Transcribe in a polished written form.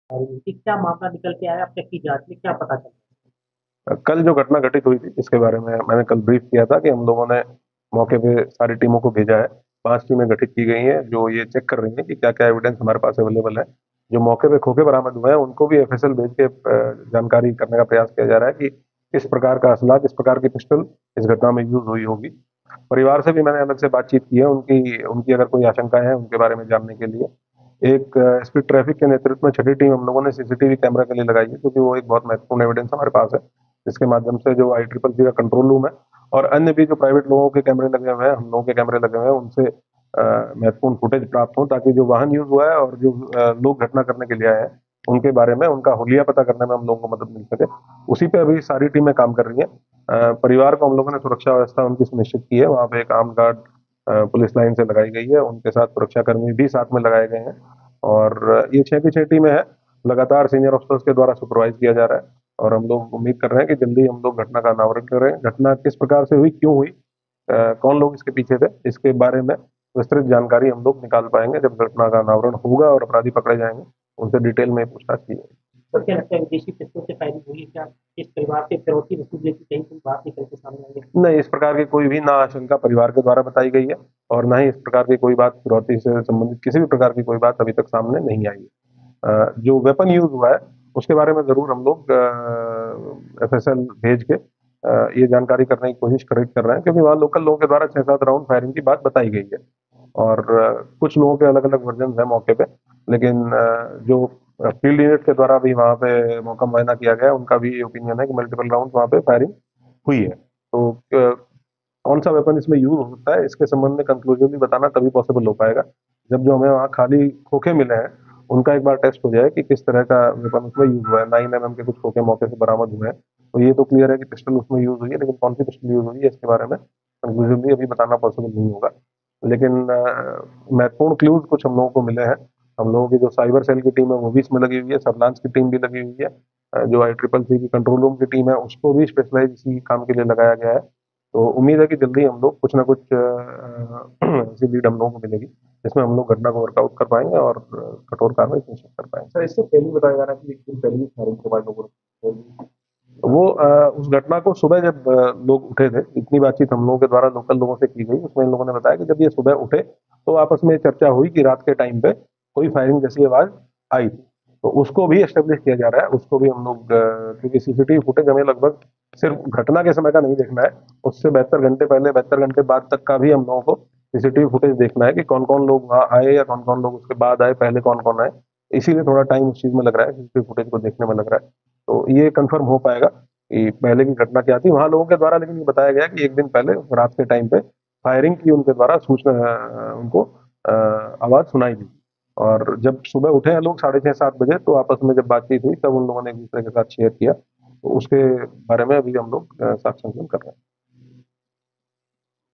और ये क्या मामला निकल के आया, अब तक की जांच में क्या पता चला? कल जो घटना घटित हुई थी इसके बारे में मैंने कल ब्रीफ किया था कि हम लोगों ने मौके पे सारी टीमों को भेजा है। 5 टीमें गठित की गई हैं जो ये चेक कर रही हैं कि क्या क्या एविडेंस हमारे पास अवेलेबल है। जो मौके पे खोखे बरामद हुए हैं उनको भी एफएसएल भेज के जानकारी करने का प्रयास किया जा रहा है कि किस प्रकार का असला, किस प्रकार की पिस्टल इस घटना में यूज हुई होगी। परिवार से भी मैंने अलग से बातचीत की है, उनकी उनकी अगर कोई आशंकाएं हैं उनके बारे में जानने के लिए। एक स्पीड ट्रैफिक के नेतृत्व में छठी टीम हम लोगों ने सीसीटीवी कैमरा के लिए लगाई है, क्योंकि वो एक बहुत महत्वपूर्ण एविडेंस हमारे पास है, जिसके माध्यम से जो ICCC का कंट्रोल रूम है और अन्य भी जो प्राइवेट लोगों के कैमरे लगे हुए हैं, हम लोगों के कैमरे लगे हुए हैं, उनसे महत्वपूर्ण फुटेज प्राप्त हो, ताकि जो वाहन यूज हुआ है और जो लोग घटना करने के लिए आए हैं उनके बारे में उनका हुलिया पता करने में हम लोगों को मदद मिल सके। उसी पे अभी सारी टीमें काम कर रही हैं। परिवार को हम लोगों ने सुरक्षा व्यवस्था उनकी सुनिश्चित की है। वहाँ पे एक आर्म गार्ड पुलिस लाइन से लगाई गई है, उनके साथ सुरक्षा कर्मी भी साथ में लगाए गए हैं। और ये 6 की 6 टीमें हैं, लगातार सीनियर ऑफिसर्स के द्वारा सुपरवाइज किया जा रहा है। और हम लोग उम्मीद कर रहे हैं कि जल्दी हम लोग घटना का अनावरण करें। घटना किस प्रकार से हुई, क्यों हुई, कौन लोग इसके पीछे थे, इसके बारे में विस्तृत जानकारी हम लोग निकाल पाएंगे जब घटना का अनावरण होगा और अपराधी पकड़े जाएंगे। उनसे डिटेल में पूछताछ की जाएगी। तो क्या लगता है विदेशी पिस्तौल से फायरिंग हुई है क्या? इस परिवार से फिरौती वसूलने की कहीं कोई बात निकल के सामने आई है? नहीं, इस प्रकार की कोई भी ना आशंका परिवार के द्वारा बताई गई है और ना ही इस प्रकार की कोई बात फिरौती से संबंधित किसी भी प्रकार की कोई बात अभी तक सामने नहीं आई है। जो वेपन यूज हुआ है उसके बारे में जरूर हम लोग FSL भेज के ये जानकारी करने की कोशिश कर रहे हैं, क्योंकि वहाँ लोकल लोगों के द्वारा 6-7 राउंड फायरिंग की बात बताई गई है। और कुछ लोगों के अलग अलग वर्जन है मौके पे, लेकिन जो फील्ड यूनिट के द्वारा भी वहाँ पे मौका मुआयना किया गया, उनका भी ओपिनियन है कि मल्टीपल राउंड वहाँ पे फायरिंग हुई है। तो कौन सा वेपन इसमें यूज हो सकता है, इसके संबंध में कंक्लूसिवली बताना तभी पॉसिबल हो पाएगा जब जो हमें वहाँ खाली खोखे मिले हैं उनका एक बार टेस्ट हो जाए कि किस तरह का वेपन उसमें यूज हुआ है। 9mm के कुछ खोखे मौके से बरामद हुए हैं, तो ये तो क्लियर है कि पिस्टल उसमें यूज हुई है, लेकिन कौन सी पिस्टल यूज हुई है इसके बारे में कंक्लूसिवली अभी बताना पॉसिबल नहीं होगा। लेकिन महत्वपूर्ण क्लूज कुछ हम लोगों को मिले हैं। हम लोगों की जो साइबर सेल की टीम है वो भी इसमें लगी हुई है, सर्विलांस की टीम भी लगी हुई है। जो ICCC की कंट्रोल रूम की टीम है उसको भी स्पेशलाइज इसी काम के लिए लगाया गया है। तो उम्मीद है कि जल्दी हम लोग कुछ ना कुछ ऐसी लीड हम लोगों को मिलेगी जिसमें हम लोग घटना को वर्कआउट कर पाएंगे और कठोर कार्रवाई सुनिश्चित कर पाएंगे। सर, इससे पहले बताया जा रहा है कि एक दिन पहले ही फायरिंग के बाद लोगों ने वो उस घटना को सुबह जब लोग उठे थे, इतनी बातचीत हम लोगों के द्वारा लोकल लोगों से की गई, उसमें इन लोगों ने बताया कि जब ये सुबह उठे तो आपस में चर्चा हुई कि रात के टाइम पे कोई फायरिंग जैसी आवाज आई थी। तो उसको भी एस्टेब्लिश किया जा रहा है, उसको भी हम लोग क्योंकि CCTV फुटेज हमें लगभग सिर्फ घटना के समय का नहीं देखना है, उससे 72 घंटे पहले 72 घंटे बाद तक का भी हम लोगों को CCTV फुटेज देखना है कि कौन कौन लोग वहाँ आए या कौन कौन लोग उसके बाद आए, पहले कौन कौन आए। इसीलिए थोड़ा टाइम उस चीज में लग रहा है, CCTV फुटेज को देखने में लग रहा है। तो ये कंफर्म हो पाएगा कि पहले की घटना क्या थी वहां लोगों के द्वारा। लेकिन ये बताया गया कि एक दिन पहले रात के टाइम पे फायरिंग की उनके द्वारा सूचना, उनको आवाज सुनाई दी। और जब सुबह उठे हैं लोग 6:30-7 बजे, तो आपस में जब बातचीत हुई तब उन लोगों ने एक दूसरे के साथ शेयर किया। तो उसके बारे में अभी हम लोग साक्ष्य संकलन कर रहे हैं।